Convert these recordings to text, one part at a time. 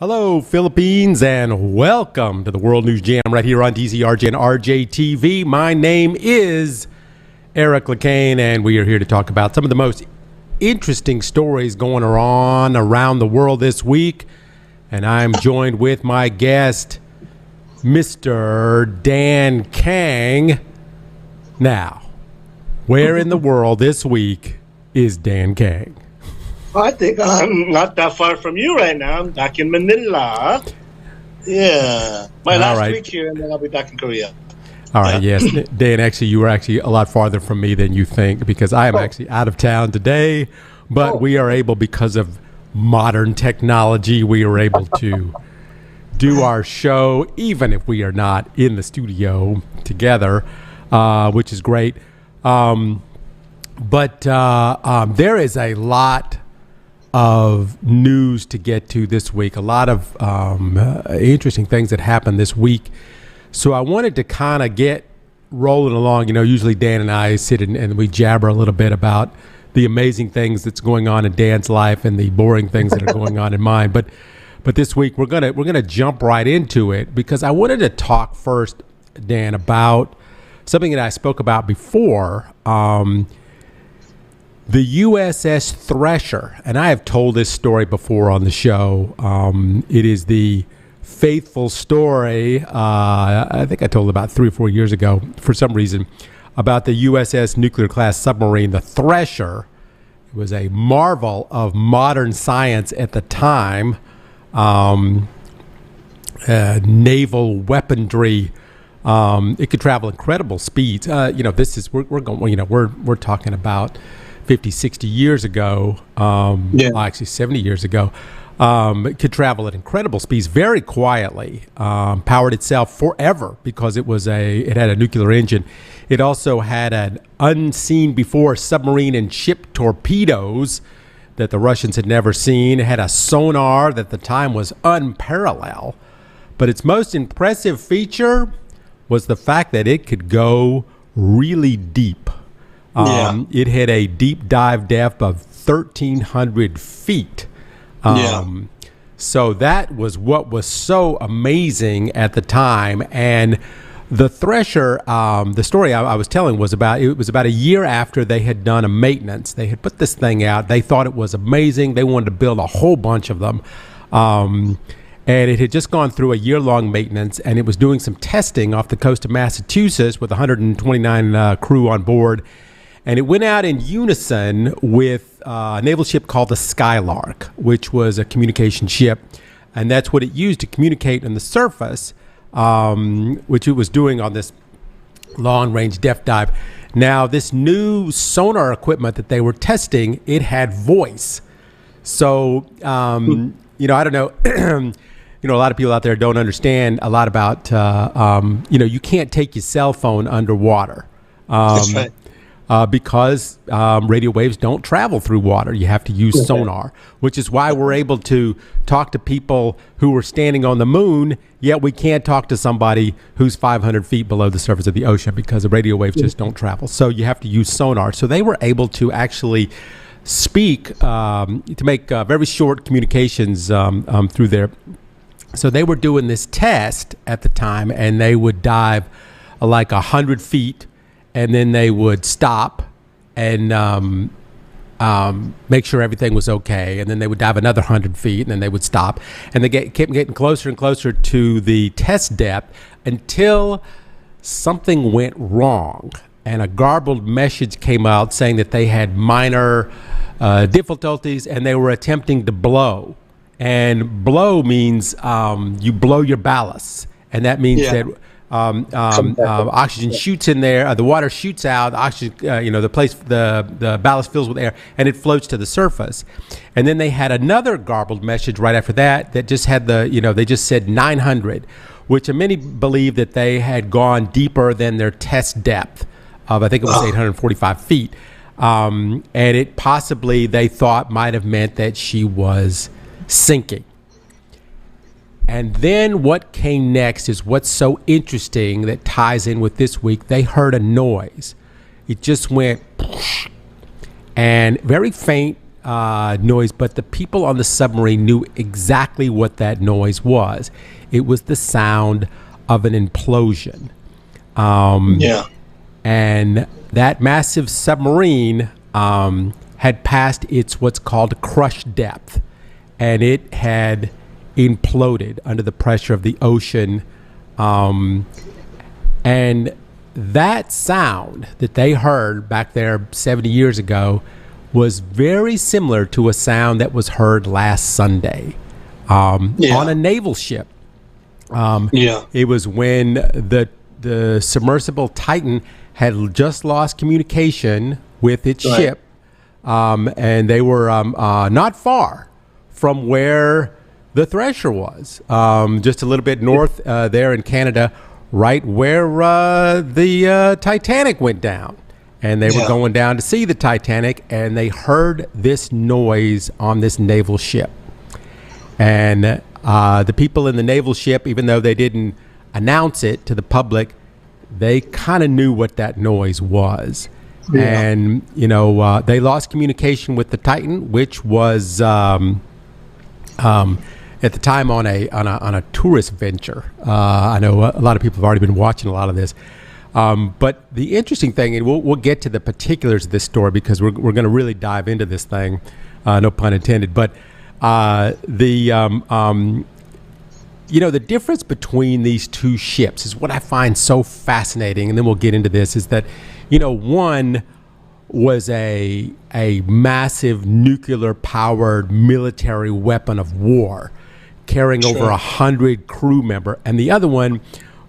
Hello, Philippines, and welcome to the World News Jam right here on DZRJ and RJTV. My name is Eric Lecain, and we are here to talk about some of the most interesting stories going on around the world this week. And I'm joined with my guest, Mr. Dan Kang. Now, where in the world this week is Dan Kang? I think I'm not that far from you right now. I'm back in Manila. Yeah. My last week here, and then I'll be back in Korea. All right, yes. Dan, actually, you were actually a lot farther from me than you think, because I am actually out of town today. But we are able, because of modern technology, we are able to do our show, even if we are not in the studio together, which is great. But there is a lot of news to get to this week, a lot of interesting things that happened this week. So I wanted to kind of get rolling along. You know, usually Dan and I sit and we jabber a little bit about the amazing things that's going on in Dan's life and the boring things that are going on in mine. But this week we're gonna jump right into it, because I wanted to talk first, Dan, about something that I spoke about before. The USS Thresher, and I have told this story before on the show. It is the faithful story, I think I told it about 3 or 4 years ago, for some reason, about the USS nuclear-class submarine, the Thresher. It was a marvel of modern science at the time, naval weaponry. It could travel incredible speeds. This is we're talking about 50, 60 years ago, actually 70 years ago. It could travel at incredible speeds very quietly, powered itself forever because it had a nuclear engine. It also had an unseen before submarine and ship torpedoes that the Russians had never seen. It had a sonar that at the time was unparalleled. But its most impressive feature was the fact that it could go really deep. It had a deep dive depth of 1,300 feet. So that was what was so amazing at the time. And the Thresher, the story I was telling was about a year after they had done a maintenance. They had put this thing out. They thought it was amazing. They wanted to build a whole bunch of them. And it had just gone through a year-long maintenance, and it was doing some testing off the coast of Massachusetts with 129 crew on board. And it went out in unison with a naval ship called the Skylark, which was a communication ship. And that's what it used to communicate on the surface, which it was doing on this long-range depth dive. Now, this new sonar equipment that they were testing, it had voice. So, I don't know. A lot of people out there don't understand a lot about, you can't take your cell phone underwater. That's right. Because radio waves don't travel through water. You have to use sonar, which is why we're able to talk to people who are standing on the moon, yet we can't talk to somebody who's 500 feet below the surface of the ocean, because the radio waves just don't travel. So you have to use sonar. So they were able to actually speak, to make very short communications through there. So they were doing this test at the time, and they would dive like 100 feet, and then they would stop and make sure everything was okay. And then they would dive another 100 feet, and then they would stop. And they kept getting closer and closer to the test depth until something went wrong. And a garbled message came out saying that they had minor difficulties, and they were attempting to blow. And blow means you blow your ballast. And that means that oxygen shoots in there, the water shoots out, the oxygen, the ballast fills with air, and it floats to the surface. And then they had another garbled message right after that just had they just said 900, which many believe that they had gone deeper than their test depth of, I think it was 845 feet. And it possibly, they thought, might have meant that she was sinking. And then what came next is what's so interesting that ties in with this week. They heard a noise. It just went, and very faint, noise, but the people on the submarine knew exactly what that noise was. It was the sound of an implosion. And that massive submarine had passed its what's called crush depth, and it had imploded under the pressure of the ocean. And that sound that they heard back there 70 years ago was very similar to a sound that was heard last Sunday on a naval ship. It was when the submersible Titan had just lost communication with its ship, and they were not far from where the Thresher was, just a little bit north there in Canada, right where the Titanic went down. And they were going down to see the Titanic, and they heard this noise on this naval ship. And the people in the naval ship, even though they didn't announce it to the public, they kind of knew what that noise was. And, you know, they lost communication with the Titan, which was at the time on a tourist venture. I know a lot of people have already been watching a lot of this. But the interesting thing, and we'll get to the particulars of this story because we're going to really dive into this thing, no pun intended. But you know, the difference between these two ships is what I find so fascinating, and then we'll get into this, is that, you know, one was a massive nuclear-powered military weapon of war carrying over 100 crew members, and the other one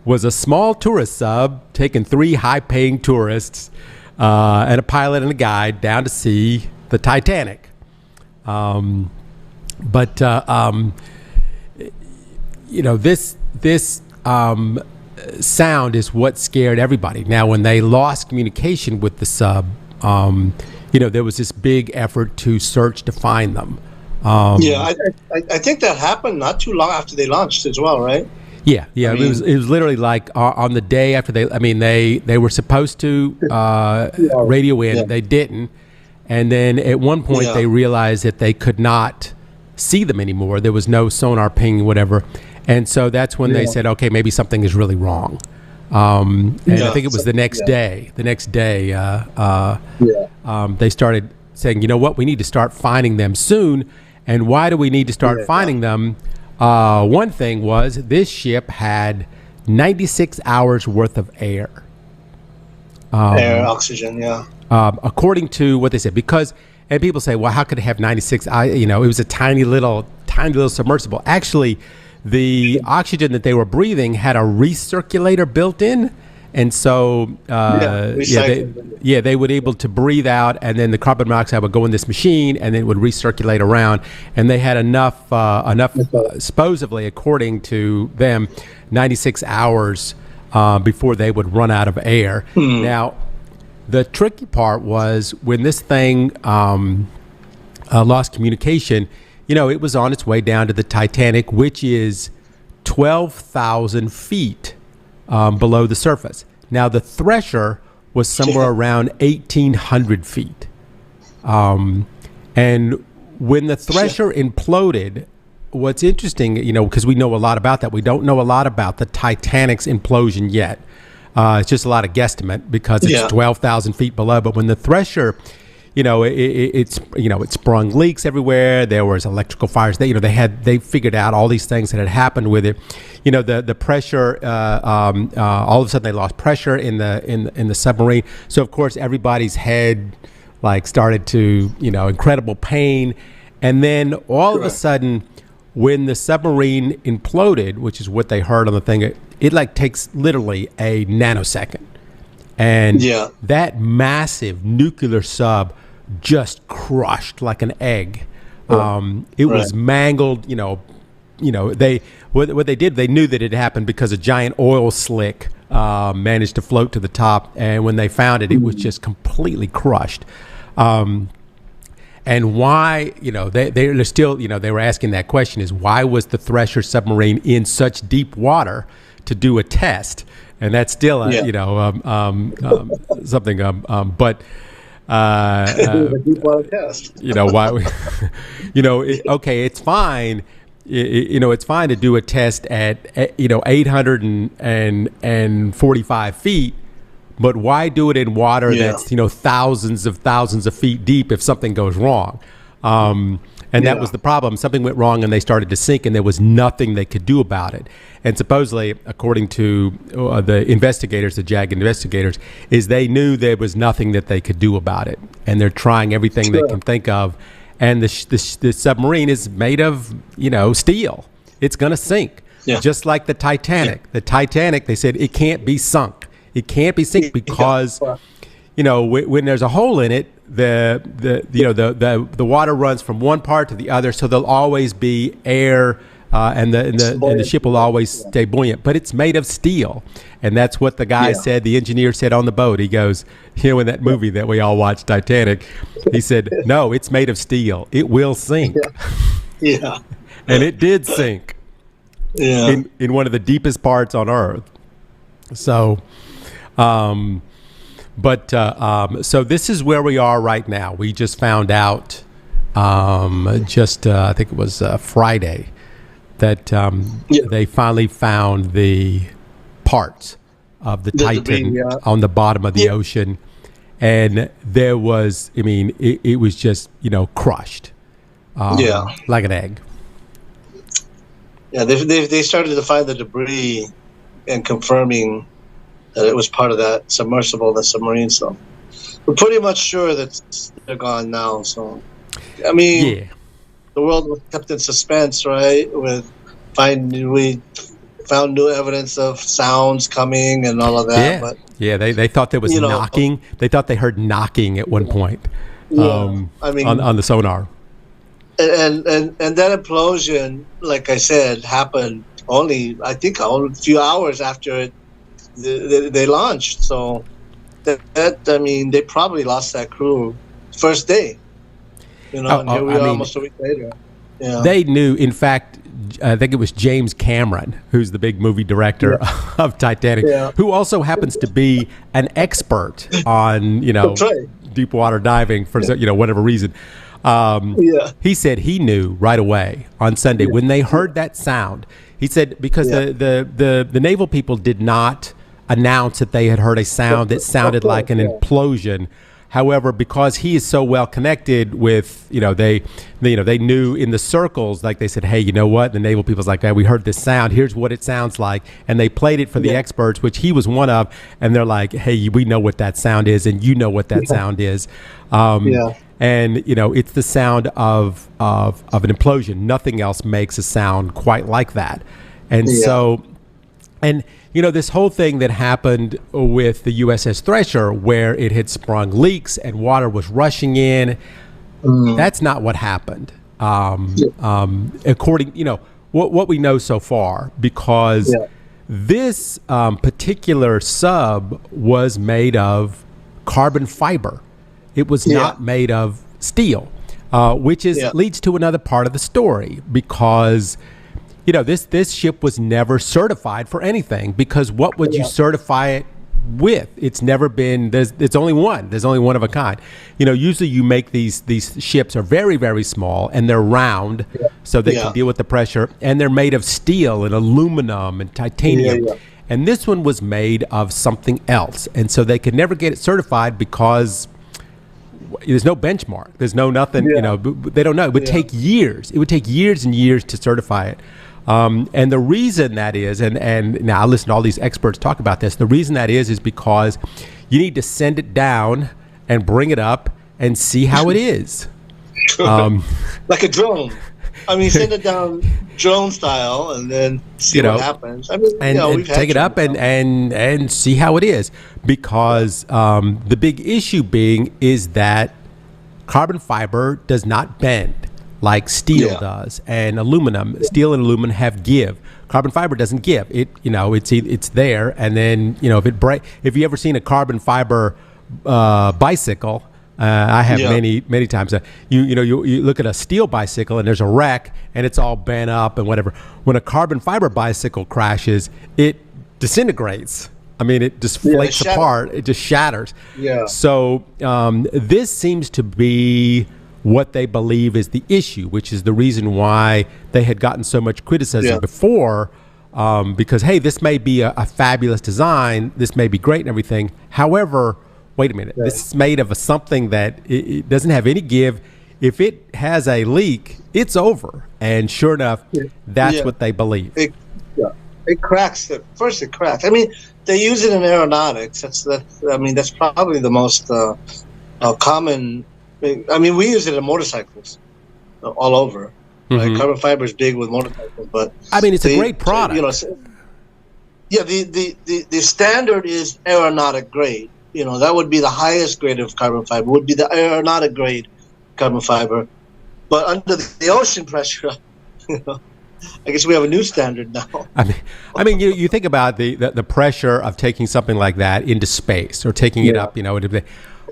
was a small tourist sub taking 3 high-paying tourists and a pilot and a guide down to see the Titanic. You know, this sound is what scared everybody. Now, when they lost communication with the sub, you know, there was this big effort to search to find them. I think that happened not too long after they launched as well, right? Yeah. I mean, it was literally like on the day after they were supposed to radio in, they didn't, and then at one point they realized that they could not see them anymore. There was no sonar ping, whatever, and so that's when they said, okay, maybe something is really wrong. And I think it was the next day. The next day, they started saying, you know what, we need to start finding them soon. And why do we need to start finding them? One thing was this ship had 96 hours worth of air. Air, oxygen, according to what they said, because, and people say, well, how could it have 96? You know, it was a tiny little submersible. Actually, the oxygen that they were breathing had a recirculator built in. And so, they would able to breathe out, and then the carbon monoxide would go in this machine, and then it would recirculate around. And they had enough, supposedly, according to them, 96 hours before they would run out of air. Now, the tricky part was when this thing lost communication. You know, it was on its way down to the Titanic, which is 12,000 feet. Below the surface. Now, the Thresher was somewhere around 1,800 feet. And when the Thresher imploded, what's interesting, you know, because we know a lot about that, we don't know a lot about the Titanic's implosion yet. It's just a lot of guesstimate because it's 12,000 feet below. But when the Thresher, you know, it sprung leaks everywhere. There was electrical fires. They figured out all these things that had happened with it. You know, the pressure. All of a sudden, they lost pressure in the submarine. So of course, everybody's head started to, you know, incredible pain. And then all of a sudden, when the submarine imploded, which is what they heard on the thing, it takes literally a nanosecond. And that massive nuclear sub just crushed like an egg. It was mangled. What they did, they knew that it happened because a giant oil slick managed to float to the top, and when they found it, it was just completely crushed. And why, they're still, they were asking that question, is why was the Thresher submarine in such deep water to do a test? And that's still, something. But deep water test. Why? Okay, it's fine. It's fine to do a test at 845 feet, but why do it in water that's thousands of feet deep if something goes wrong? That was the problem. Something went wrong and they started to sink, and there was nothing they could do about it. And supposedly, according to the investigators, the JAG investigators, is they knew there was nothing that they could do about it, and they're trying everything they can think of. And the submarine is made of, steel. It's going to sink, just like the Titanic. The Titanic, they said, it can't be sunk. It can't be sunk because, when there's a hole in it, the water runs from one part to the other, so there'll always be air, and the ship will always stay buoyant. But it's made of steel, and that's what the guy said. The engineer said on the boat. He goes, in that movie that we all watched, Titanic, he said, "No, it's made of steel. It will sink." Yeah. And it did sink. Yeah. In one of the deepest parts on Earth. So, so this is where we are right now. We just found out, I think it was Friday, that they finally found the parts of the Titan on the bottom of the ocean. And there was, it was just, crushed. Like an egg. Yeah, they started to find the debris and confirming that it was part of that submersible, the submarine. So we're pretty much sure that they're gone now. So, the world was kept in suspense, right? We found new evidence of sounds coming and all of that. Yeah, they thought there was knocking. They thought they heard knocking at one point. On the sonar. And that implosion, like I said, happened only a few hours after they launched. So they probably lost that crew first day. And here we are almost a week later. Yeah. They knew. In fact, I think it was James Cameron, who's the big movie director of Titanic, who also happens to be an expert on deep water diving for whatever reason. He said he knew right away on Sunday when they heard that sound. He said because the naval people did not announce that they had heard a sound that sounded like an implosion. However, because he is so well connected with, they knew in the circles, like they said, hey, you know what? The naval people's like, hey, we heard this sound. Here's what it sounds like. And they played it for the experts, which he was one of. And they're like, hey, we know what that sound is. And you know what that sound is. And, it's the sound of an implosion. Nothing else makes a sound quite like that. And so, this whole thing that happened with the USS Thresher, where it had sprung leaks and water was rushing in, that's not what happened. According, what we know so far, because this particular sub was made of carbon fiber. It was not made of steel, which leads to another part of the story, because this ship was never certified for anything, because what would you certify it with? It's never been, there's only one of a kind. Usually you make these ships are very, very small, and they're round so they can deal with the pressure, and they're made of steel and aluminum and titanium. And this one was made of something else. And so they could never get it certified because there's no benchmark. There's nothing, they don't know. It would take years. It would take years and years to certify it. And the reason that is, and now I listen to all these experts talk about this, the reason that is because you need to send it down and bring it up and see how it is. Like a drone. Send it down drone style and then see what happens. And take it up and see how it is. Because the big issue is that carbon fiber does not bend like steel does, and aluminum. Steel and aluminum have give. Carbon fiber doesn't give. It's there, and then if you ever seen a carbon fiber bicycle, I have many times. You look at a steel bicycle and there's a wreck and it's all bent up and whatever. When a carbon fiber bicycle crashes, it disintegrates. I mean, it just flakes apart. It just shatters. Yeah. So this seems to be what they believe is the issue, which is the reason why they had gotten so much criticism before, because, hey, this may be a fabulous design. This may be great and everything. However, wait a minute. This is made of something that it doesn't have any give. If it has a leak, it's over. And sure enough, that's what they believe. It cracks. First, it cracks. I mean, they use it in aeronautics. That's probably the most common. I mean, we use it in motorcycles all over. Right? Carbon fiber is big with motorcycles, but I mean, it's a great product. The standard is aeronautic grade. That would be the highest grade of carbon fiber. Would be the aeronautic grade carbon fiber, but under the ocean pressure, I guess we have a new standard now. I mean, you think about the pressure of taking something like that into space or taking it up,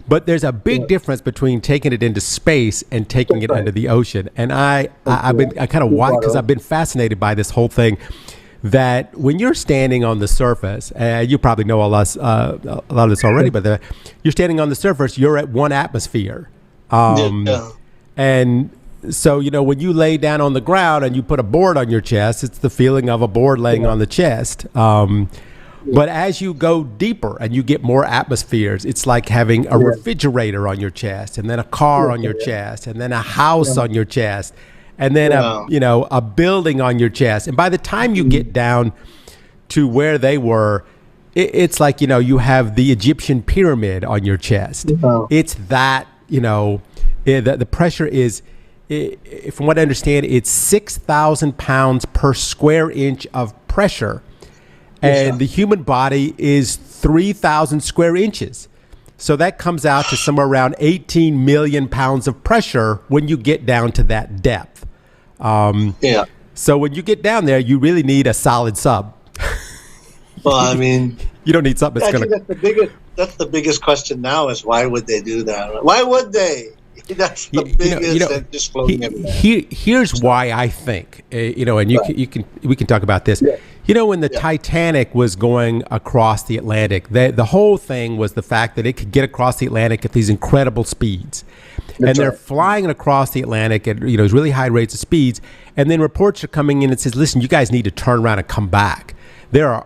but there's a big difference between taking it into space and taking it under the ocean. And I kind of watch, because I've been fascinated by this whole thing, that when you're standing on the surface, you probably know a lot of this already, but you're standing on the surface, you're at 1 atmosphere. And so, when you lay down on the ground and you put a board on your chest, it's the feeling of a board laying on the chest. But as you go deeper and you get more atmospheres, it's like having a refrigerator on your chest, and then a car on your chest, and then a house on your chest, and then a building on your chest. And by the time you get down to where they were, it's like, you have the Egyptian pyramid on your chest. It's that, the pressure is, from what I understand, it's 6,000 pounds per square inch of pressure. And the human body is 3,000 square inches. So that comes out to somewhere around 18 million pounds of pressure when you get down to that depth. So when you get down there, you really need a solid sub. Well, I mean, you don't need something that's going to... That's the biggest question now, is why would they do that? Why would they? That's the biggest just floating everywhere. Here's why I think, and we can talk about this. When the Titanic was going across the Atlantic, the whole thing was the fact that it could get across the Atlantic at these incredible speeds. They're flying across the Atlantic at really high rates of speeds. And then reports are coming in and says, listen, you guys need to turn around and come back. There's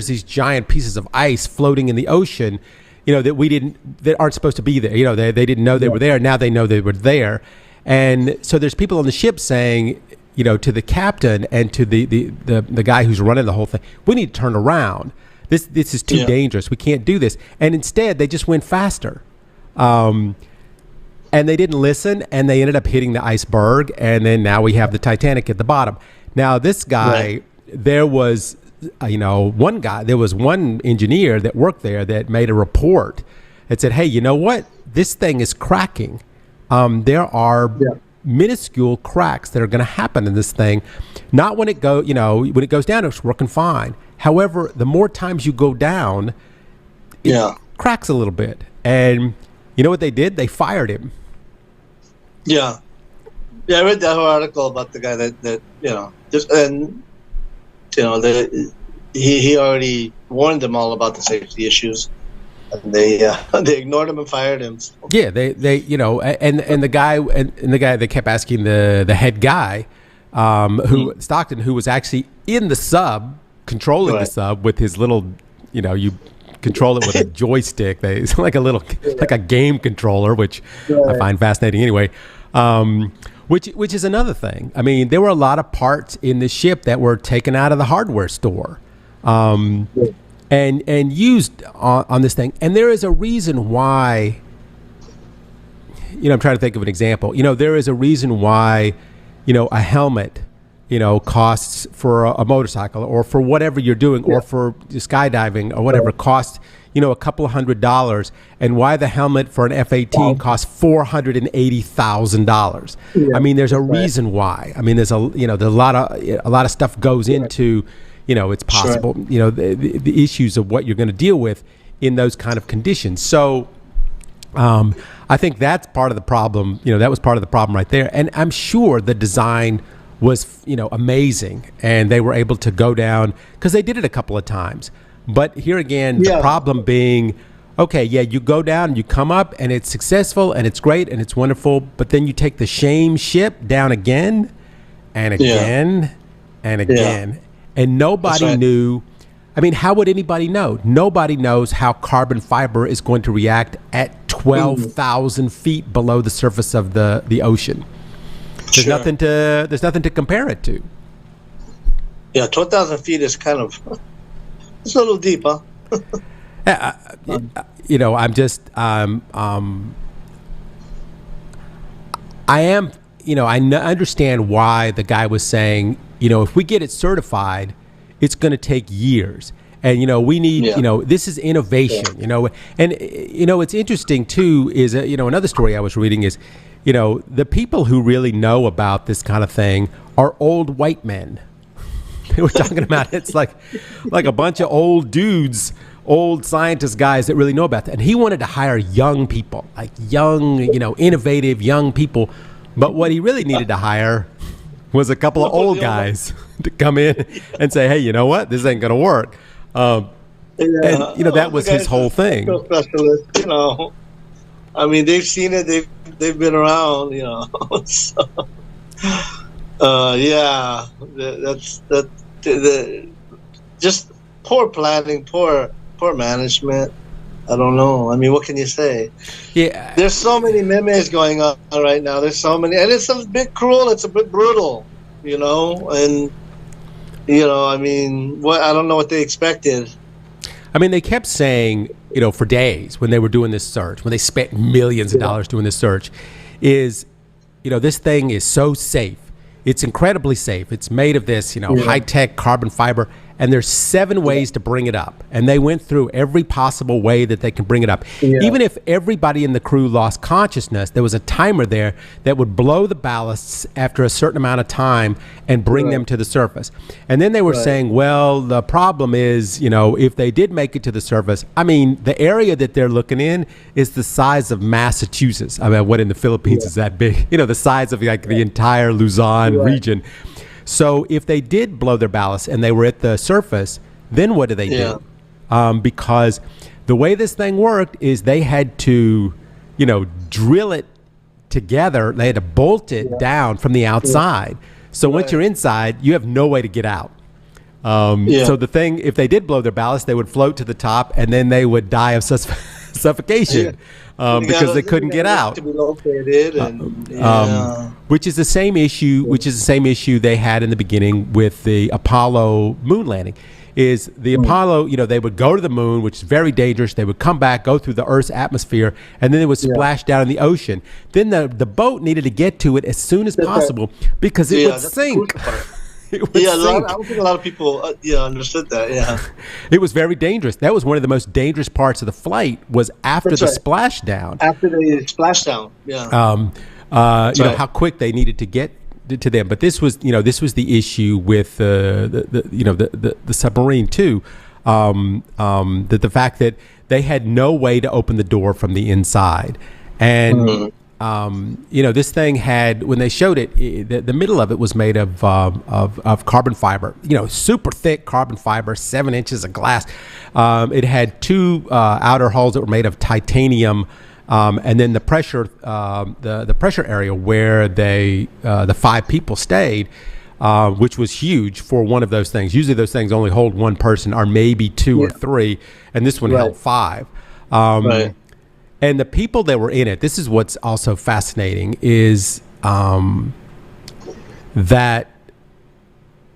these giant pieces of ice floating in the ocean, that aren't supposed to be there. They didn't know they were there. Now they know they were there. And so there's people on the ship saying, to the captain and to the guy who's running the whole thing, we need to turn around. This is too dangerous. We can't do this. And instead, they just went faster. And they didn't listen, and they ended up hitting the iceberg. And then now we have the Titanic at the bottom. Now, this guy, there was one engineer that worked there that made a report that said, hey, you know what? This thing is cracking. There are minuscule cracks that are going to happen in this thing. Not when it goes down, it's working fine. However, the more times you go down, it cracks a little bit. And you know what they did? They fired him. Yeah. I read that whole article about the guy he already warned them all about the safety issues, and they ignored him and fired him. Yeah, and the guy they kept asking the head guy, Stockton, who was actually in the sub, controlling the sub with his little, you control it with a joystick. It's like a game controller, which I find fascinating anyway. Which is another thing. I mean, there were a lot of parts in the ship that were taken out of the hardware store, and used on this thing. And there is a reason why. I'm trying to think of an example. There is a reason why, a helmet, costs for a motorcycle or for whatever you're doing, or for skydiving or whatever, costs a couple of $100, and why the helmet for an F-18 costs $480,000. I mean, there's a reason why. I mean, there's a lot of stuff goes into, it's possible, the issues of what you're going to deal with in those kind of conditions. So I think that's part of the problem. That was part of the problem right there. And I'm sure the design was, amazing. And they were able to go down because they did it a couple of times. But here again, the problem being, okay, yeah, you go down and you come up and it's successful and it's great and it's wonderful. But then you take the same ship down again and again and again. And nobody knew. I mean, how would anybody know? Nobody knows how carbon fiber is going to react at 12,000 feet below the surface of the ocean. There's nothing to compare it to. Yeah, 12,000 feet is kind of, it's a little deep, huh? I'm just, I understand why the guy was saying, if we get it certified, it's going to take years. And, we need, this is innovation, and, it's interesting too, is, another story I was reading is, the people who really know about this kind of thing are old white men. They were talking about it's like a bunch of old dudes, old scientist guys that really know about that. And he wanted to hire young people, like young, innovative young people. But what he really needed to hire was a couple of old guys to come in and say, hey, you know what? This ain't going to work. And, that was his whole thing. Specialist, I mean, they've seen it. They've been around, So, just poor planning, poor management. I don't know. I mean, what can you say? Yeah. There's so many memes going on right now. There's so many, and it's a bit cruel. It's a bit brutal, and I mean, I don't know what they expected. I mean, they kept saying, for days when they were doing this search, when they spent millions of dollars doing this search, is, this thing is so safe. It's incredibly safe. It's made of this, high-tech carbon fiber. And there's 7 ways to bring it up. And they went through every possible way that they can bring it up. Yeah. Even if everybody in the crew lost consciousness, there was a timer there that would blow the ballasts after a certain amount of time and bring them to the surface. And then they were saying, well, the problem is, if they did make it to the surface, I mean, the area that they're looking in is the size of Massachusetts. I mean, what in the Philippines is that big? The size of like the entire Luzon region. So if they did blow their ballast and they were at the surface, then what do they do? Because the way this thing worked is they had to, drill it together. They had to bolt it down from the outside. So once you're inside, you have no way to get out. So the thing, if they did blow their ballast, they would float to the top and then they would die of suffocation. Because they couldn't get out, to be located which is the same issue. Which is the same issue they had in the beginning with the Apollo moon landing. Is the Apollo? They would go to the moon, which is very dangerous. They would come back, go through the Earth's atmosphere, and then they would splash down in the ocean. Then the boat needed to get to it as soon as possible because it would sink. I don't think a lot of people understood that. Yeah, it was very dangerous. That was one of the most dangerous parts of the flight was after the splashdown. After the splashdown, how quick they needed to get to them. But this was the issue with the submarine too. That the fact that they had no way to open the door from the inside, and this thing had, when they showed it, the middle of it was made of carbon fiber, super thick carbon fiber, 7 inches of glass. It had 2 outer hulls that were made of titanium, and then the pressure area where the 5 people stayed, which was huge for one of those things. Usually those things only hold 1 person, or maybe 2 or 3, and this one held 5. And the people that were in it, this is what's also fascinating, is that,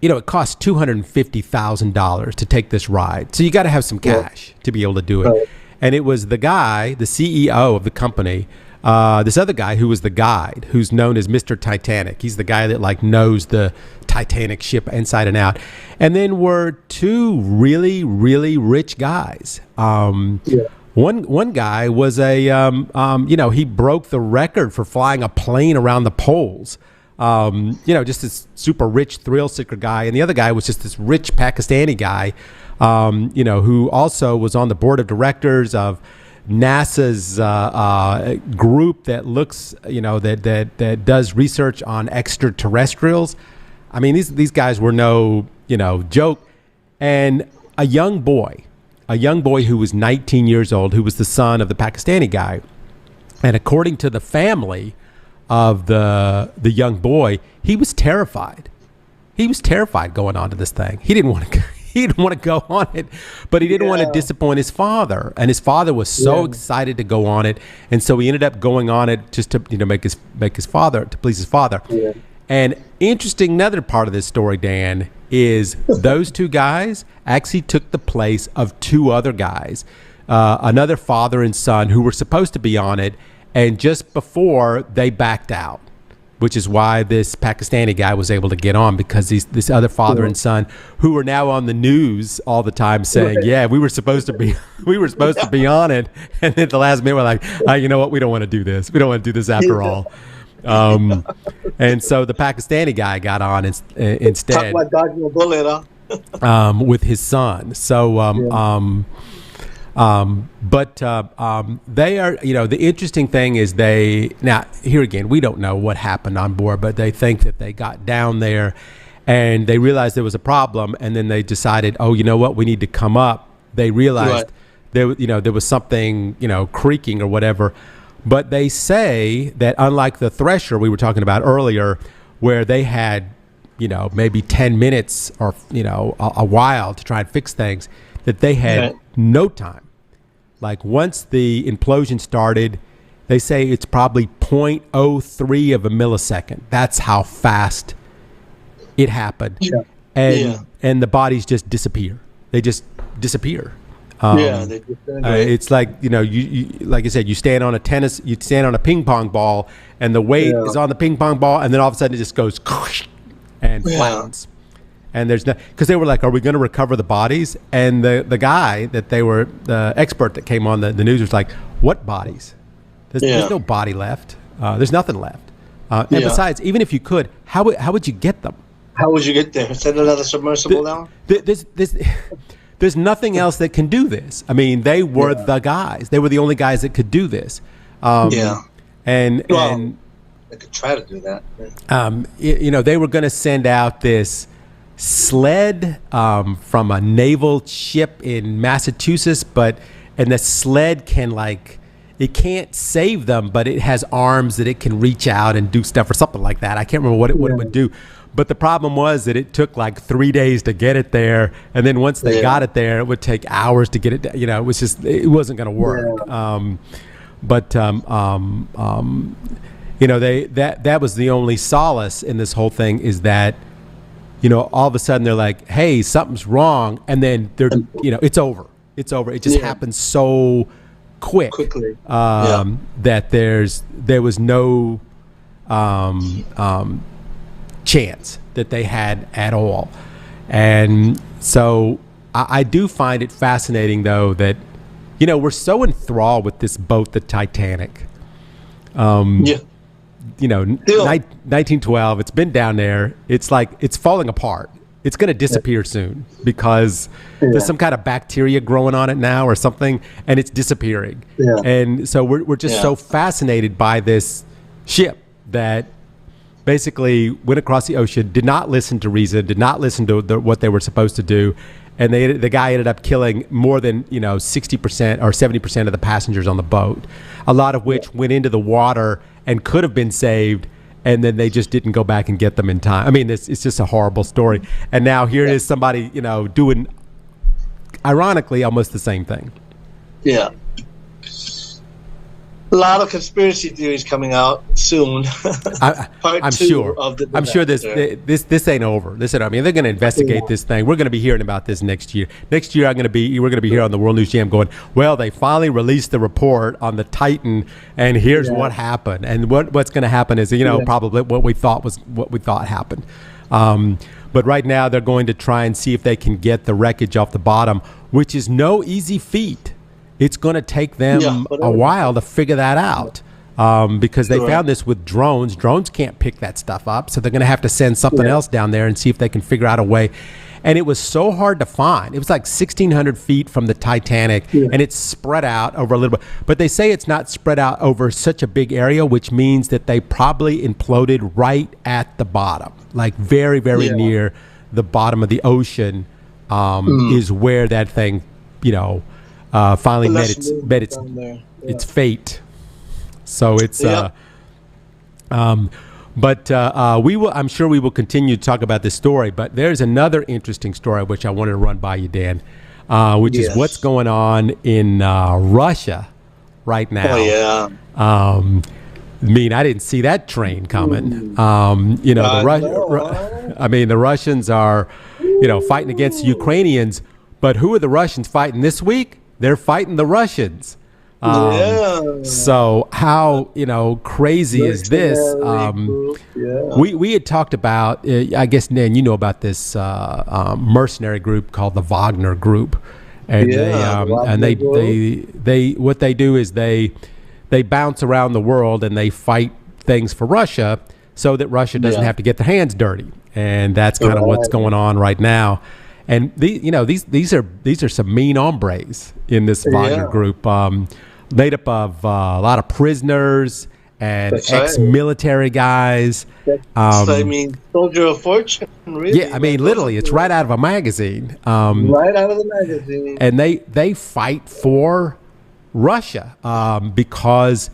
it cost $250,000 to take this ride. So you got to have some cash to be able to do it. Right. And it was the guy, the CEO of the company, this other guy who was the guide, who's known as Mr. Titanic. He's the guy that knows the Titanic ship inside and out. And then were 2 really, really rich guys. One guy was he broke the record for flying a plane around the poles. Just this super rich thrill seeker guy. And the other guy was just this rich Pakistani guy, who also was on the board of directors of NASA's group that looks, that does research on extraterrestrials. I mean, these guys were no, joke. And a young boy who was 19 years old, who was the son of the Pakistani guy. And according to the family of the young boy, he was terrified. He was terrified going on to this thing. He didn't want to. He didn't want to go on it, but he didn't want to disappoint his father. And his father was so excited to go on it, and so he ended up going on it just to make his father, to please his father. Yeah. And interesting, another part of this story, Dan, is those two guys actually took the place of two other guys, another father and son who were supposed to be on it, and just before they backed out, which is why this Pakistani guy was able to get on, because this other father and son who are now on the news all the time saying, yeah, we were supposed to be on it. And at the last minute, we're like, you know what? We don't want to do this. We don't want to do this after all. And so the Pakistani guy got on instead. Talk about dodging a bullet, huh? With his son. So, but they are, the interesting thing is now here again, we don't know what happened on board, but they think that they got down there and they realized there was a problem, and then they decided, oh, you know what, we need to come up. They realized there was something, creaking or whatever. But they say that unlike the thresher we were talking about earlier, where they had, maybe 10 minutes or, a while to try and fix things, that they had no time. Like once the implosion started, they say it's probably 0.03 of a millisecond. That's how fast it happened. Yeah. And the bodies just disappear. They just disappear. They it's like, you like I said, you stand on a ping pong ball, and the weight is on the ping pong ball, and then all of a sudden it just goes and flattens. And there's no, because they were like, are we going to recover the bodies? And the guy the expert that came on the news was like, what bodies? There's no body left. There's nothing left. And besides, even if you could, how would you get them? How would you get there? Send another submersible down? There's nothing else that can do this. I mean, they were the guys. They were the only guys that could do this. And they could try to do that. They were going to send out this sled from a naval ship in Massachusetts, and the sled it can't save them, but it has arms that it can reach out and do stuff or something like that. I can't remember what it would do. But the problem was that it took like 3 days to get it there, and then once they got it there, it would take hours to get it. It was just, it wasn't going to work. That was the only solace in this whole thing, is that all of a sudden they're like, hey, something's wrong, and then it's over. It's over. It just happens so quickly that there was no chance that they had at all. And so I do find it fascinating, though, that we're so enthralled with this boat, the Titanic. 1912, it's been down there. It's like it's falling apart. It's going to disappear soon, because there's some kind of bacteria growing on it now or something, and it's disappearing. And so we're just so fascinated by this ship that basically went across the ocean, did not listen to reason, did not listen to what they were supposed to do, and the guy ended up killing more than 60% or 70% of the passengers on the boat, a lot of which went into the water and could have been saved, and then they just didn't go back and get them in time. I mean, it's just a horrible story. And now here it is, somebody doing, ironically, almost the same thing. Yeah. A lot of conspiracy theories coming out soon. I'm sure. I'm sure this ain't over. Listen, I mean, they're going to investigate this thing. We're going to be hearing about this next year. Next year, we're going to be here on the World News Jam going, well, they finally released the report on the Titan, and here's what happened. And what's going to happen is, probably what we thought happened. But right now, they're going to try and see if they can get the wreckage off the bottom, which is no easy feat. It's going to take them a while to figure that out. because they found this with drones. Drones can't pick that stuff up, so they're going to have to send something else down there and see if they can figure out a way. And it was so hard to find. It was like 1,600 feet from the Titanic, and it's spread out over a little bit. But they say it's not spread out over such a big area, which means that they probably imploded right at the bottom, like very, very near the bottom of the ocean is where that thing, finally met its fate. So it's but I'm sure we will continue to talk about this story. But there's another interesting story which I wanted to run by you, Dan, which is what's going on in Russia right now. I didn't see that train coming. The Russians are, fighting against the Ukrainians. But who are the Russians fighting this week? They're fighting the Russians. So how crazy is this? We had talked about, I guess, Nan, you know about this mercenary group called the Wagner Group, and they what they do is they bounce around the world and they fight things for Russia so that Russia doesn't have to get their hands dirty, and that's kind of what's going on right now. And these are some mean hombres in this Wagner group. Made up of a lot of prisoners and ex-military guys. Soldier of Fortune, really. Yeah, literally, it's right out of a magazine. Right out of the magazine. And they fight for Russia because,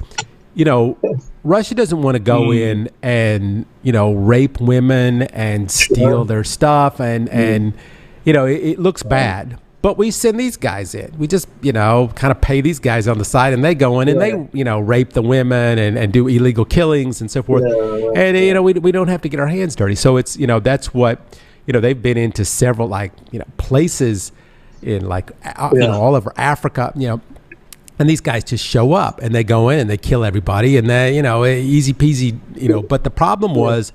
Russia doesn't want to go in and, rape women and steal their stuff. And it looks bad. But we send these guys in. We just, kind of pay these guys on the side, and they go in and they, rape the women and do illegal killings and so forth. And, we don't have to get our hands dirty. So it's, that's what, they've been into several, places in, all over Africa, and these guys just show up and they go in and they kill everybody and they, easy peasy, But the problem was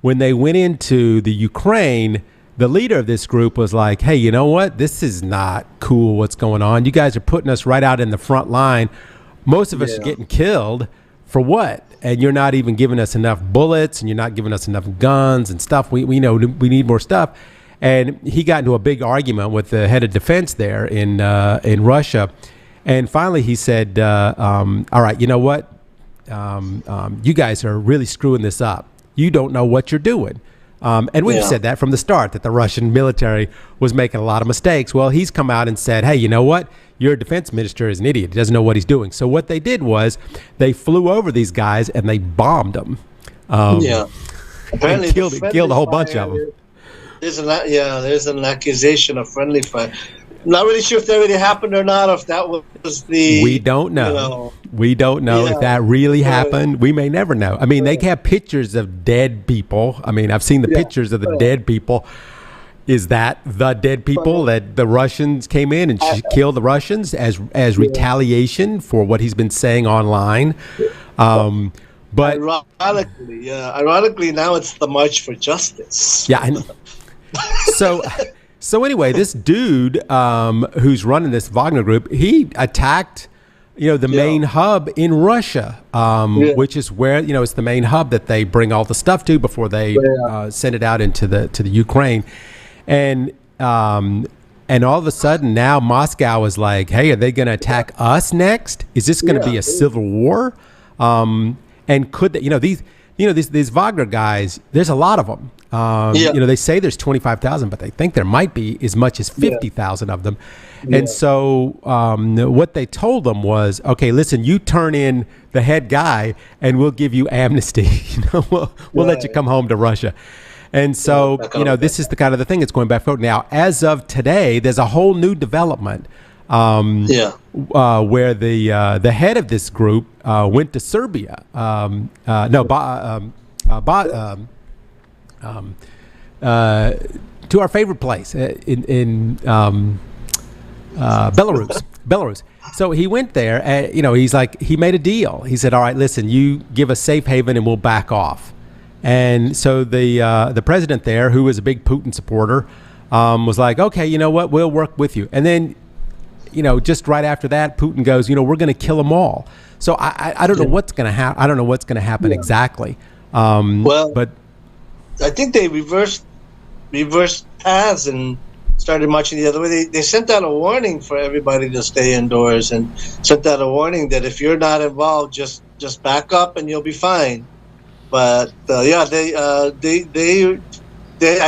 when they went into the Ukraine, the leader of this group was like, hey, you know what? This is not cool what's going on. You guys are putting us right out in the front line. Most of us are getting killed for what? And you're not even giving us enough bullets, and you're not giving us enough guns and stuff. We know we need more stuff. And he got into a big argument with the head of defense there in Russia. And finally he said, all right, you know what? You guys are really screwing this up. You don't know what you're doing. And we've said that from the start, that the Russian military was making a lot of mistakes. Well, he's come out and said, hey, you know what? Your defense minister is an idiot. He doesn't know what he's doing. So what they did was they flew over these guys and they bombed them. Apparently and killed a whole bunch of them. There's an accusation of friendly fire. I'm not really sure if that really happened or not, or if that was the... We don't know. We don't know if that really happened. We may never know. They have pictures of dead people. I've seen the pictures of the dead people. Is that the dead people that the Russians came in and killed the Russians as retaliation for what he's been saying online? But ironically, now it's the March for Justice. Yeah, I know. So anyway, this dude who's running this Wagner group, he attacked, the main hub in Russia, which is where, it's the main hub that they bring all the stuff to before they send it out into the Ukraine. And all of a sudden now Moscow is like, hey, are they going to attack us next? Is this going to be a civil war? And could they, these Wagner guys, there's a lot of them. They say there's 25,000, but they think there might be as much as 50,000 of them. And so what they told them was, okay, listen, you turn in the head guy and we'll give you amnesty. We'll let you come home to Russia. And so, this is the kind of the thing that's going back forward. Now, as of today, there's a whole new development where the head of this group went to Serbia. To our favorite place in Belarus. So he went there, and he's like, he made a deal. He said, all right, listen, you give us safe haven and we'll back off. And so the president there, who was a big Putin supporter, was like, okay, you know what, we'll work with you. And then just right after that, Putin goes, we're going to kill them all. So I don't know what's going to happen. I don't know what's going to happen exactly. But I think they reversed paths and started marching the other way. They sent out a warning for everybody to stay indoors, and sent out a warning that if you're not involved, just back up and you'll be fine. But they I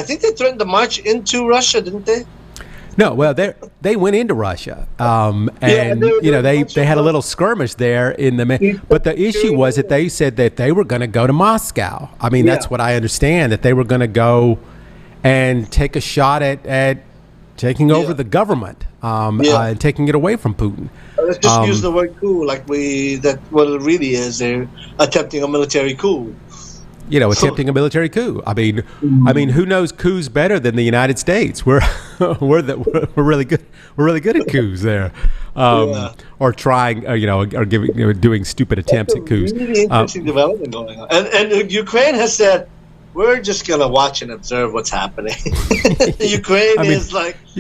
think they threatened to march into Russia, didn't they? No, well, they went into Russia, and they had a little skirmish there but the issue was that they said that they were going to go to Moscow. I mean, that's what I understand, that they were going to go and take a shot at taking over the government and taking it away from Putin. Let's just use the word coup what it really is. They're attempting a military coup. Attempting a military coup. I mean, who knows coups better than the United States? We're really good. We're really good at coups there, or trying, or doing stupid attempts at coups. Really interesting development going on, and Ukraine has said, we're just gonna watch and observe what's happening. Ukraine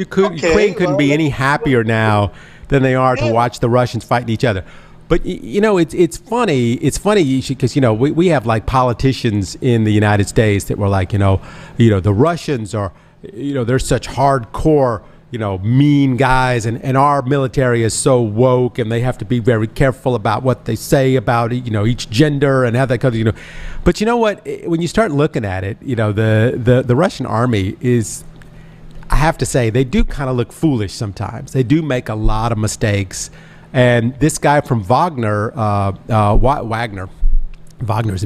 couldn't be any happier now than they are to watch the Russians fighting each other. But it's funny. It's funny because we have like politicians in the United States that were like the Russians are they're such hardcore mean guys, and our military is so woke, and they have to be very careful about what they say about each gender and how that comes. But you know what? When you start looking at it, the Russian army is, I have to say, they do kind of look foolish sometimes. They do make a lot of mistakes. And this guy from Wagner's a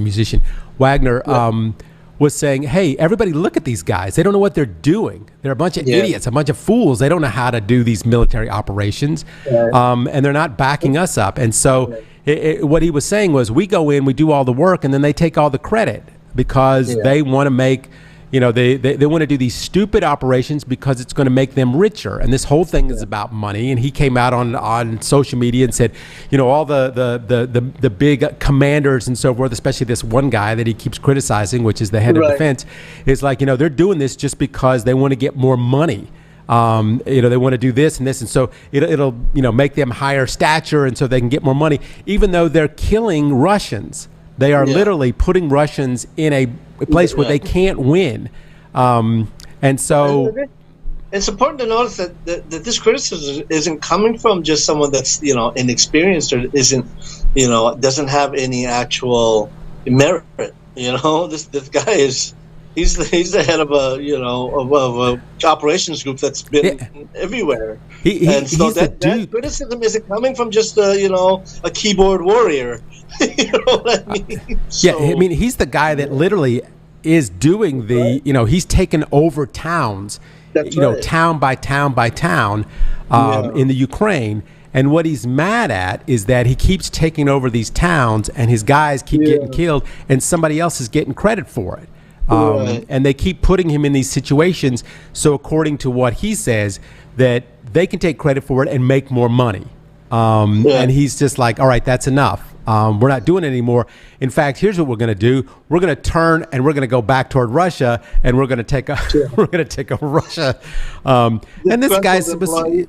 musician. Wagner was saying, hey, everybody look at these guys. They don't know what they're doing. They're a bunch of idiots, a bunch of fools. They don't know how to do these military operations. And they're not backing us up. And so what he was saying was, we go in, we do all the work, and then they take all the credit because they want to make... they want to do these stupid operations because it's going to make them richer. And this whole thing is about money. And he came out on social media and said, all the big commanders and so forth, especially this one guy that he keeps criticizing, which is the head of defense, is like, they're doing this just because they want to get more money. They want to do this and this. And so it'll make them higher stature, and so they can get more money, even though they're killing Russians. They are literally putting Russians in a place where they can't win. And so it's important to notice that this criticism isn't coming from just someone that's, inexperienced or doesn't have any actual merit. This guy is, he's the head of a operations group that's been everywhere. That criticism isn't coming from just a keyboard warrior. You know what I mean? He's the guy that literally is doing the, he's taken over towns, town by town by town in the Ukraine. And what he's mad at is that he keeps taking over these towns, and his guys keep getting killed, and somebody else is getting credit for it. And they keep putting him in these situations. So according to what he says, that they can take credit for it and make more money. And he's just like, all right, that's enough. We're not doing it anymore. In fact, here's what we're going to do. We're going to turn and we're going to go back toward Russia, and we're going to take over Russia. And this guy's supposed to,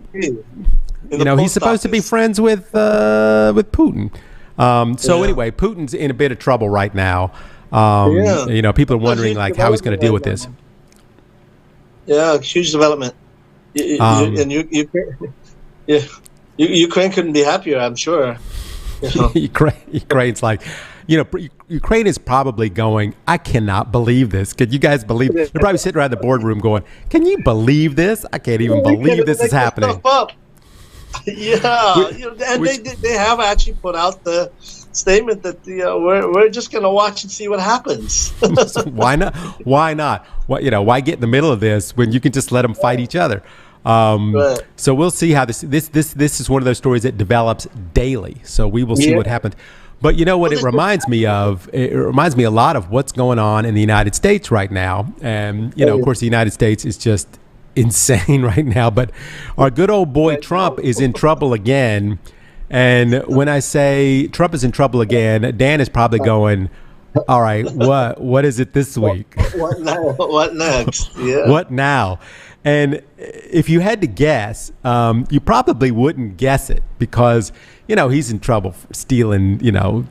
he's supposed to be friends with Putin. Anyway, Putin's in a bit of trouble right now. People are wondering like how he's going to deal with this. Yeah, huge development. Ukraine couldn't be happier, I'm sure. Ukraine's like, Ukraine is probably going, I cannot believe this. Could you guys believe? They're probably sitting around the boardroom going, can you believe this? I can't even believe this is happening. And they have actually put out the statement that we're just going to watch and see what happens. Why not? Why get in the middle of this when you can just let them fight each other? So we'll see how this is one of those stories that develops daily. So we will see what happens. But you know what it reminds me of? It reminds me a lot of what's going on in the United States right now. And, of course, the United States is just insane right now. But our good old boy Trump is in trouble again. And when I say Trump is in trouble again, Dan is probably going, All right, what is it this week? What now? What next? Yeah. What now? And if you had to guess, you probably wouldn't guess it because, he's in trouble for stealing,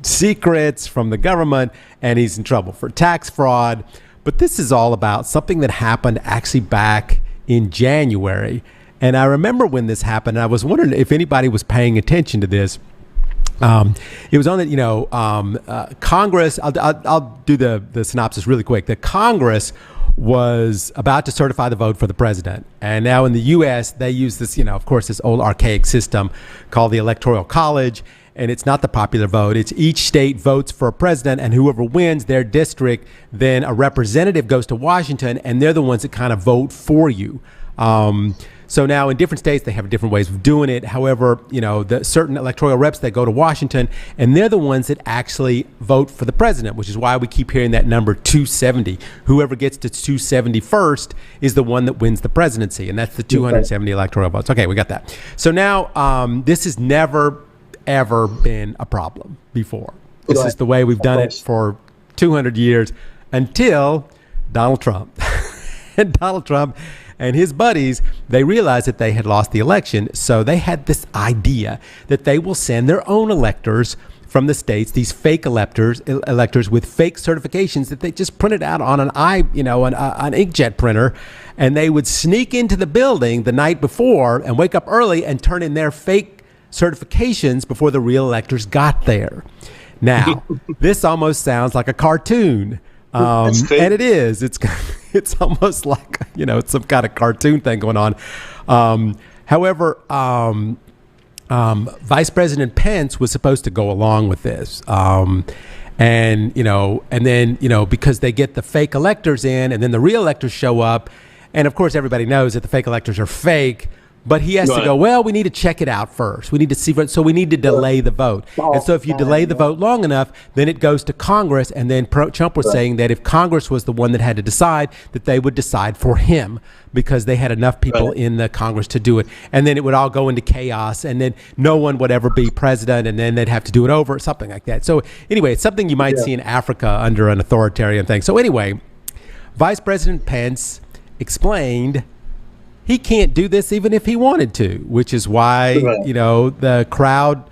secrets from the government, and he's in trouble for tax fraud. But this is all about something that happened actually back in January. And I remember when this happened, and I was wondering if anybody was paying attention to this. It was on the, Congress, I'll do the synopsis really quick. The Congress was about to certify the vote for the president. And now in the U.S., they use this, of course, this old archaic system called the Electoral College. And it's not the popular vote. It's each state votes for a president, and whoever wins their district, then a representative goes to Washington, and they're the ones that kind of vote for you. So now in different states, they have different ways of doing it. However, the certain electoral reps that go to Washington, and they're the ones that actually vote for the president, which is why we keep hearing that number 270. Whoever gets to 270 first is the one that wins the presidency, and that's the 270 electoral votes. Okay, we got that. So now this has never, ever been a problem before. This is the way we've done it for 200 years until Donald Trump. And Donald Trump and his buddies, they realized that they had lost the election. So they had this idea that they will send their own electors from the states, these fake electors with fake certifications that they just printed out on an inkjet printer, and they would sneak into the building the night before and wake up early and turn in their fake certifications before the real electors got there. Now, this almost sounds like a cartoon. And it is. It's almost like, it's some kind of cartoon thing going on. However, Vice President Pence was supposed to go along with this. And then, because they get the fake electors in and then the real electors show up. And of course, everybody knows that the fake electors are fake. But he has to go, well, we need to check it out first. We need to see, so we need to delay the vote. And so if you delay the vote long enough, then it goes to Congress. And then Trump was saying that if Congress was the one that had to decide, that they would decide for him because they had enough people in the Congress to do it. And then it would all go into chaos. And then no one would ever be president. And then they'd have to do it over, something like that. So anyway, it's something you might see in Africa under an authoritarian thing. So anyway, Vice President Pence explained he can't do this even if he wanted to, which is why, the crowd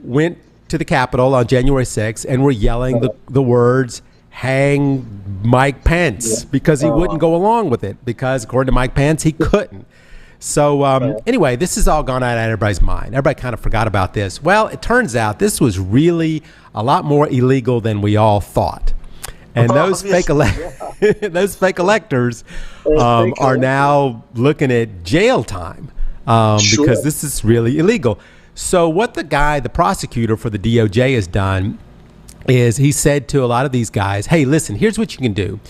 went to the Capitol on January 6th and were yelling the words, "Hang Mike Pence," because he wouldn't go along with it, because according to Mike Pence, he couldn't. So anyway, this has all gone out of everybody's mind. Everybody kind of forgot about this. Well, it turns out this was really a lot more illegal than we all thought. And those fake electors are now looking at jail time because this is really illegal. So what the prosecutor for the DOJ has done is he said to a lot of these guys, hey, listen, here's what you can do.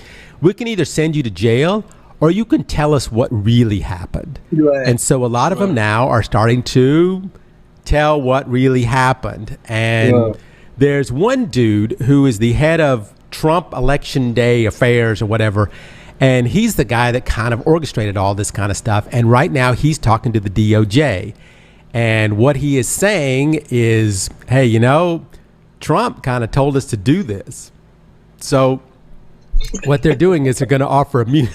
We can either send you to jail or you can tell us what really happened. Right. And so a lot of them now are starting to tell what really happened. And there's one dude who is the head of Trump election day affairs or whatever, and he's the guy that kind of orchestrated all this kind of stuff, and right now he's talking to the DOJ, and what he is saying is, hey, Trump kind of told us to do this. So what they're doing is they're going to offer immunity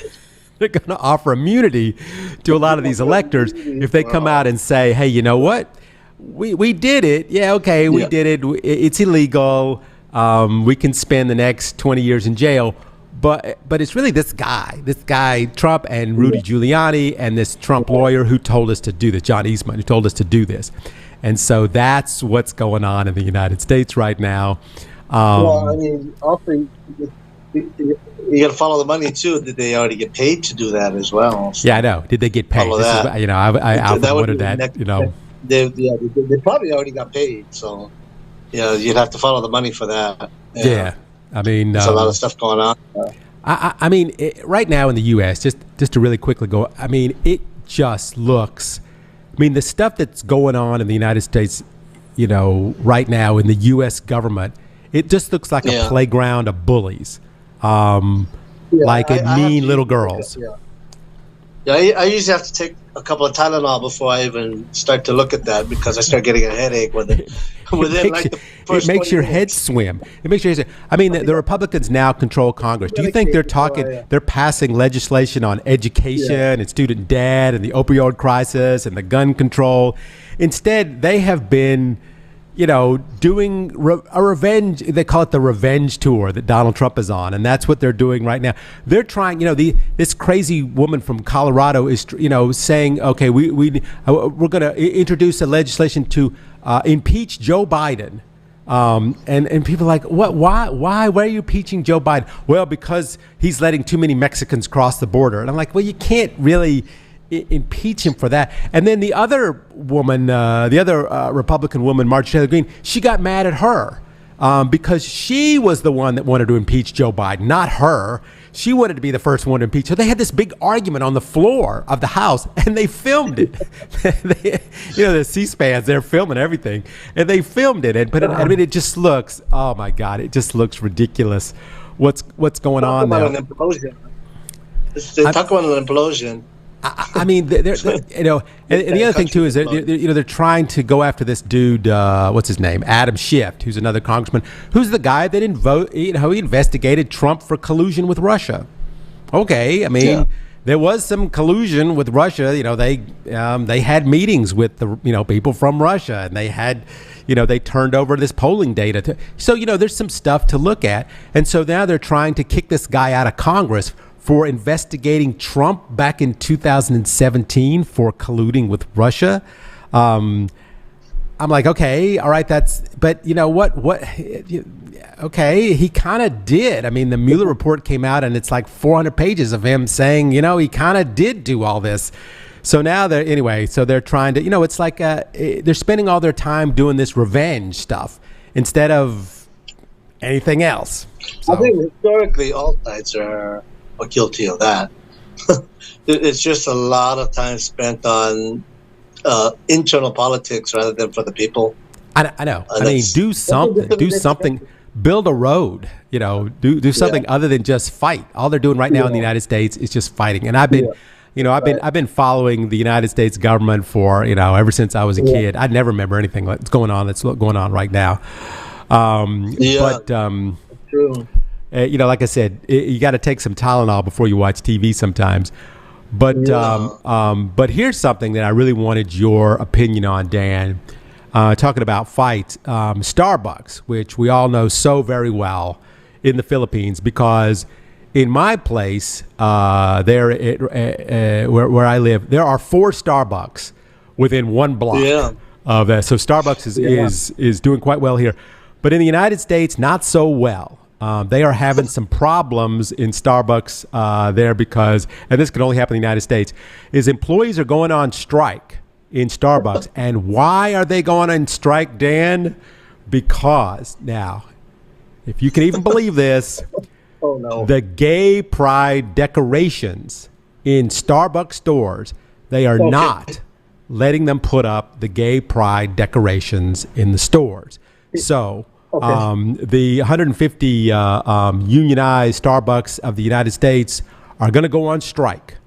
to a lot of these electors if they come out and say, hey, you know what, we did it, we did it, it's illegal. We can spend the next 20 years in jail, but it's really this guy, Trump, and Rudy Giuliani, and this Trump lawyer who told us to do this, John Eastman, who told us to do this. And so that's what's going on in the United States right now. Also, you got to follow the money too. Did they already get paid to do that as well? So yeah, I know. Did they get paid? I often wondered that. They probably already got paid. So. You'd have to follow the money for that. Yeah. I mean, there's a lot of stuff going on. I mean, right now in the U.S., just to really quickly go, I mean, it just looks, the stuff that's going on in the United States, right now in the U.S. government, it just looks like a playground of bullies, mean little girls. Yeah, I usually have to take a couple of Tylenol before I even start to look at that because I start getting a headache within like the first it makes 20 your minutes. head swim. It makes your head swim. I mean, the Republicans now control Congress. Do you think they're passing legislation on education and student debt and the opioid crisis and the gun control? Instead, they have been, doing a revenge. They call it the revenge tour that Donald Trump is on, and that's what they're doing right now. They're trying. This crazy woman from Colorado is, saying, okay, we're going to introduce a legislation to impeach Joe Biden, and people are like, what? Why are you impeaching Joe Biden? Well, because he's letting too many Mexicans cross the border, and I'm like, well, you can't really impeach him for that. And then the other woman, Republican woman, Marjorie Taylor Greene, she got mad at her because she was the one that wanted to impeach Joe Biden, not her. She wanted to be the first one to impeach. So they had this big argument on the floor of the House, and they filmed it. The C-SPANs, they're filming everything, and they filmed it. It just looks, oh my God, it just looks ridiculous. What's going on there? Talk about an implosion. Talk about an implosion. I mean, they're and the other thing too is they're trying to go after this dude. What's his name? Adam Schiff, who's another congressman, who's the guy that he investigated Trump for collusion with Russia. Okay, I mean, there was some collusion with Russia. They had meetings with the people from Russia, and they had, they turned over this polling data. So there's some stuff to look at, and so now they're trying to kick this guy out of Congress for investigating Trump back in 2017 for colluding with Russia. I'm like, okay, all right, but you know what, okay, he kind of did. I mean, the Mueller report came out and it's like 400 pages of him saying, he kind of did do all this. So now they're trying to, it's like they're spending all their time doing this revenge stuff instead of anything else. So, I think historically all sides are guilty of that. It's just a lot of time spent on internal politics rather than for the people. I know. I mean, do something. Build a road. Do something other than just fight. All they're doing right now in the United States is just fighting. And I've been, I've been following the United States government for ever since I was a kid. I never remember anything that's going on right now. But true. Like I said, you got to take some Tylenol before you watch TV sometimes. But here's something that I really wanted your opinion on, Dan. Talking about fights, Starbucks, which we all know so very well in the Philippines, because in my place where I live, there are 4 Starbucks within one block of that. So Starbucks is doing quite well here, but in the United States, not so well. They are having some problems in Starbucks there because, and this can only happen in the United States, is employees are going on strike in Starbucks. And why are they going on strike, Dan? Because now, if you can even believe this, the gay pride decorations in Starbucks stores, they are not letting them put up the gay pride decorations in the stores. So the 150 unionized Starbucks of the United States are going to go on strike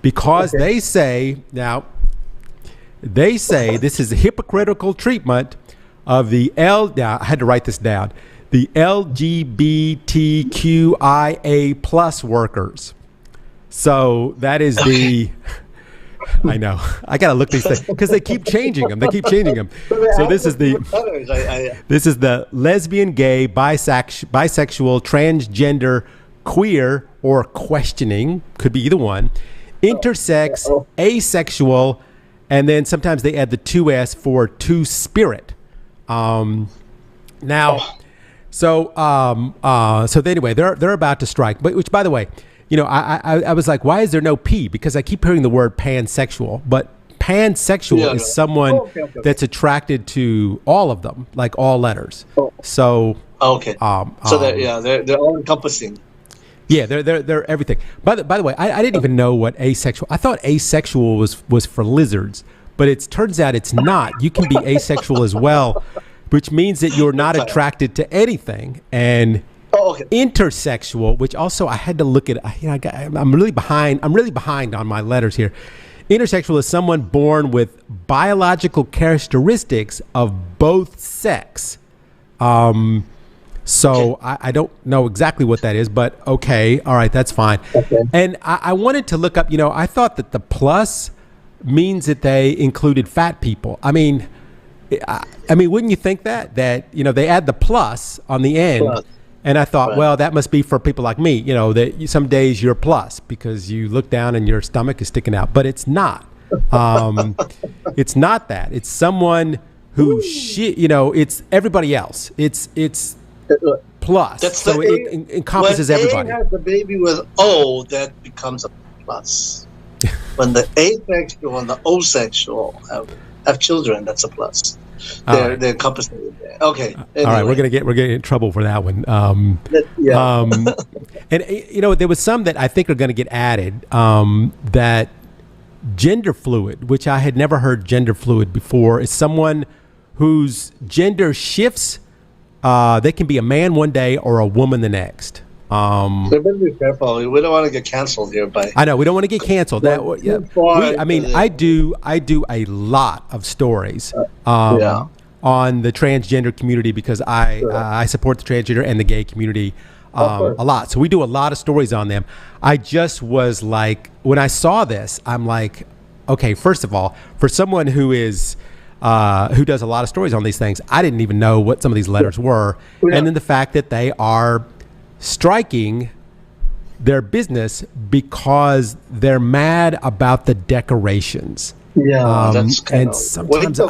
because they say this is a hypocritical treatment of the I had to write this down, the LGBTQIA plus workers. So that is the I know. I got to look these things because they keep changing them. So this is the lesbian, gay, bisexual, transgender, queer, or questioning, could be either one, intersex, asexual, and then sometimes they add the 2S for two-spirit. So anyway, they're about to strike. But which, by the way, I was like, why is there no P? Because I keep hearing the word pansexual, but pansexual is someone that's attracted to all of them, like all letters. So they're all encompassing. Yeah, they're everything. By the way, I didn't even know what asexual. I thought asexual was for lizards, but it turns out it's not. You can be asexual as well, which means that you're not attracted to anything. And Oh, okay. Intersexual, which also I had to look at. I'm really behind. I'm really behind on my letters here. Intersexual is someone born with biological characteristics of both sex. So okay. I don't know exactly what that is, but okay. All right. That's fine. Okay. And I wanted to look up, I thought that the plus means that they included fat people. I mean, wouldn't you think that they add the plus on the end? Plus. And I thought, right. Well, that must be for people like me, that some days you're plus because you look down and your stomach is sticking out, but it's not. It's not that. It's someone who it's everybody else. It's plus. That's so it encompasses everybody. When A has a baby with O, that becomes a plus. When the asexual and the O-sexual have children, that's a plus. They're encompassing there. Okay. Anyway. All right, we're getting in trouble for that one. And there was some that I think are going to get added. That gender fluid, which I had never heard gender fluid before, is someone whose gender shifts. They can be a man one day or a woman the next. So better be careful. We don't want to get canceled here. I know we don't want to get canceled. I do a lot of stories on the transgender community because I support the transgender and the gay community a lot. So we do a lot of stories on them. I just was like, when I saw this, I'm like, okay, first of all, for someone who does a lot of stories on these things, I didn't even know what some of these letters were. Yeah. And then the fact that they are striking their business because they're mad about the decorations. Yeah, that's and sometimes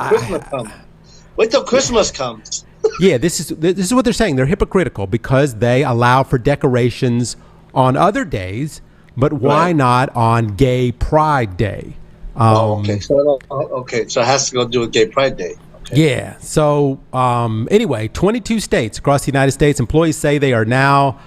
wait till Christmas comes. Yeah, this is what they're saying. They're hypocritical because they allow for decorations on other days, but why not on Gay Pride Day? Okay. So it has to go do with Gay Pride Day. Okay. Yeah. So anyway, 22 states across the United States, employees say they are not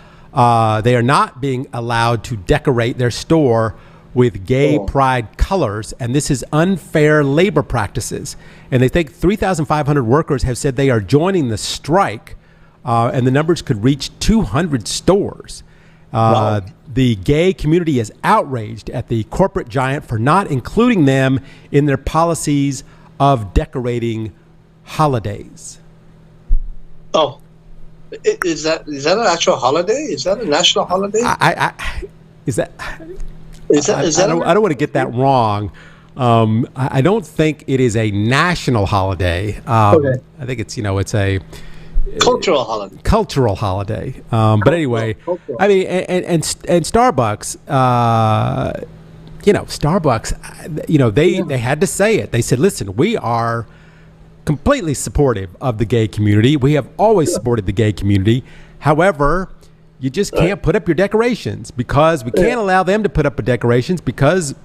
being allowed to decorate their store with gay pride colors, and this is unfair labor practices. And they think 3,500 workers have said they are joining the strike, and the numbers could reach 200 stores. Wow. The gay community is outraged at the corporate giant for not including them in their policies of decorating holidays. Oh, is that an actual holiday? Is that a national holiday? I don't want to get that wrong. I don't think it is a national holiday. I think it's it's a cultural holiday. Cultural holiday. But anyway, I mean, and Starbucks, Starbucks, they had to say it. They said, listen, we are completely supportive of the gay community. We have always supported the gay community. However, you just can't put up your decorations because we can't allow them to put up decorations because,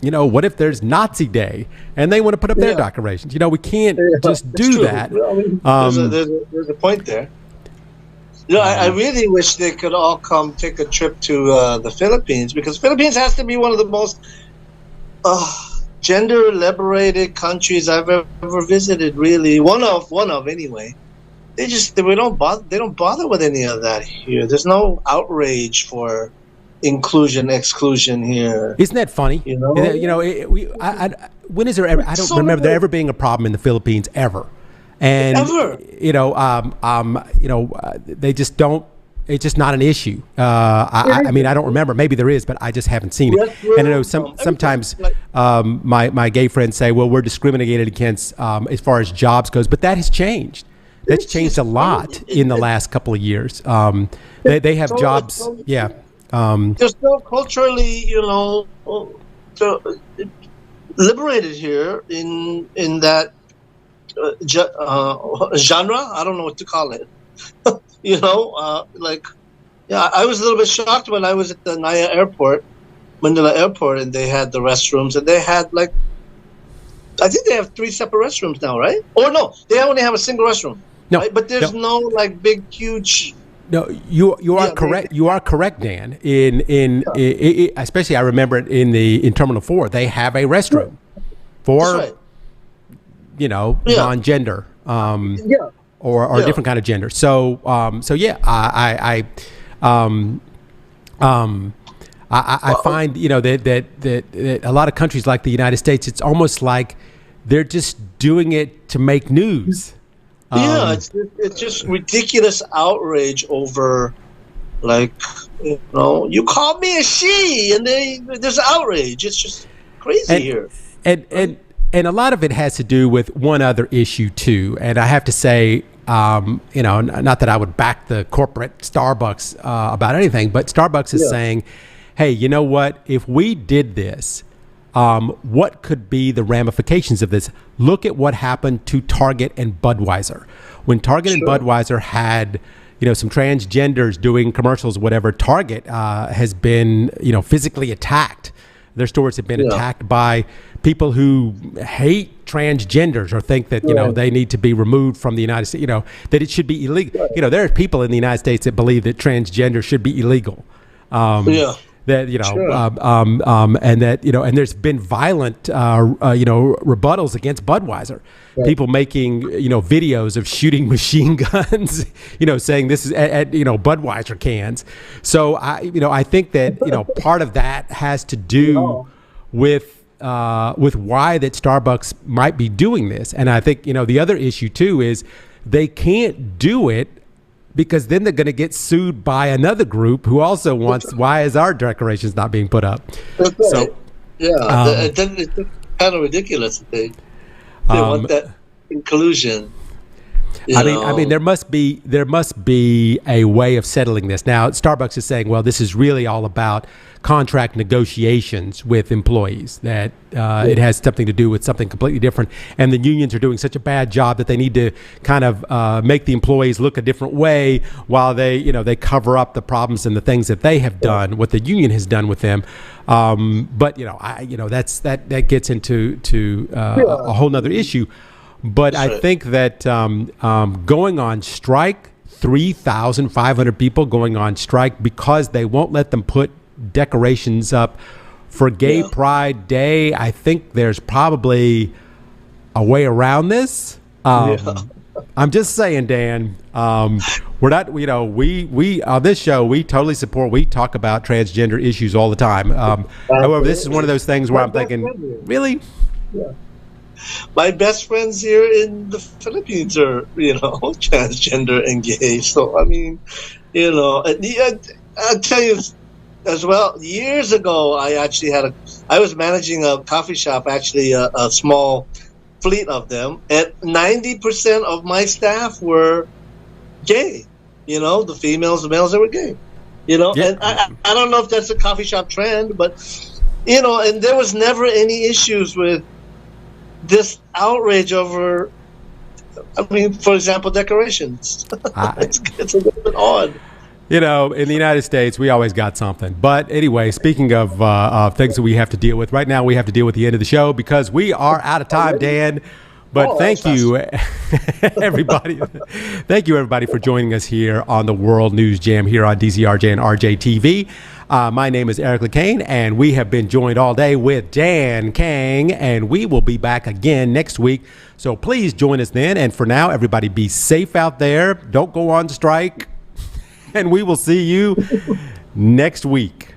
what if there's Nazi Day and they want to put up their decorations? We can't just do that. There's a point there. I really wish they could all come take a trip to the Philippines, because Philippines has to be one of the most gender liberated countries I've ever visited. Really, one of anyway. They don't bother with any of that here. There's no outrage for inclusion, exclusion here. Isn't that funny? When is there ever? I don't remember there ever being a problem in the Philippines ever. And ever. They just don't. It's just not an issue. I mean, I don't remember. Maybe there is, but I just haven't seen it. And I know sometimes my gay friends say, well, we're discriminated against as far as jobs goes, but that has changed. That's changed a lot in the last couple of years. They have jobs. Yeah. They're still culturally, liberated here in that genre. I don't know what to call it. I was a little bit shocked when I was at the Manila Airport, and they had the restrooms, and they had I think they have 3 separate restrooms now, right? Or no, they only have a single restroom. No, right? But there's no big, huge. No, you are correct. You are correct, Dan. In especially, I remember it in Terminal 4, they have a restroom for non-gender. or a different kind of gender. So yeah, I find, you know, that a lot of countries like the United States, it's almost like they're just doing it to make news. It's just ridiculous outrage over, like, you know, you called me a she, and there's outrage. It's just crazy here. And a lot of it has to do with one other issue too. And I have to say, you know, not that I would back the corporate Starbucks about anything, but Starbucks is saying, hey, you know what? If we did this, what could be the ramifications of this? Look at what happened to Target and Budweiser. When Target and Budweiser had, you know, some transgenders doing commercials, whatever, Target has been, you know, physically attacked. Their stores have been attacked by people who hate transgenders or think that, you know, they need to be removed from the United States, you know, that it should be illegal. You know, there are people in the United States that believe that transgender should be illegal. That, you know, and that, you know, and there's been violent, you know, rebuttals against Budweiser. People making, you know, videos of shooting machine guns, you know, saying this is at you know, Budweiser cans. So I think that, you know, part of that has to do with why that Starbucks might be doing this. And I think, you know, the other issue too is they can't do it because then they're going to get sued by another group who also wants, why is our decorations not being put up? So, it's kind of ridiculous that they want that inclusion. I mean, there must be a way of settling this. Now, Starbucks is saying, well, this is really all about contract negotiations with employees, that it has something to do with something completely different. And the unions are doing such a bad job that they need to kind of make the employees look a different way while they, you know, they cover up the problems and the things that they have done, what the union has done with them. But, you know, that gets into a whole nother issue. But I think that going on strike, 3,500 people going on strike because they won't let them put decorations up for Gay Pride Day. I think there's probably a way around this. I'm just saying, Dan, we're not, you know, we on this show, we totally support, we talk about transgender issues all the time. However, this is one of those things where I'm thinking, really? My best friends here in the Philippines are, you know, transgender and gay. So, I mean, you know, I'll tell you as well, years ago, I was managing a coffee shop, actually a small fleet of them, and 90% of my staff were gay. You know, the females, the males that were gay. You know, and I don't know if that's a coffee shop trend, but, you know, and there was never any issues with this outrage over, I mean, for example, decorations. It's a little bit odd. You know, in the United States, we always got something. But anyway, speaking of things that we have to deal with, right now we have to deal with the end of the show because we are out of time, Dan. But thank you, everybody. Thank you, everybody, for joining us here on the World News Jam here on DZRJ and RJTV. My name is Eric Lecain, and we have been joined all day with Dan Kang, and we will be back again next week. So please join us then. And for now, everybody be safe out there. Don't go on strike. And we will see you next week.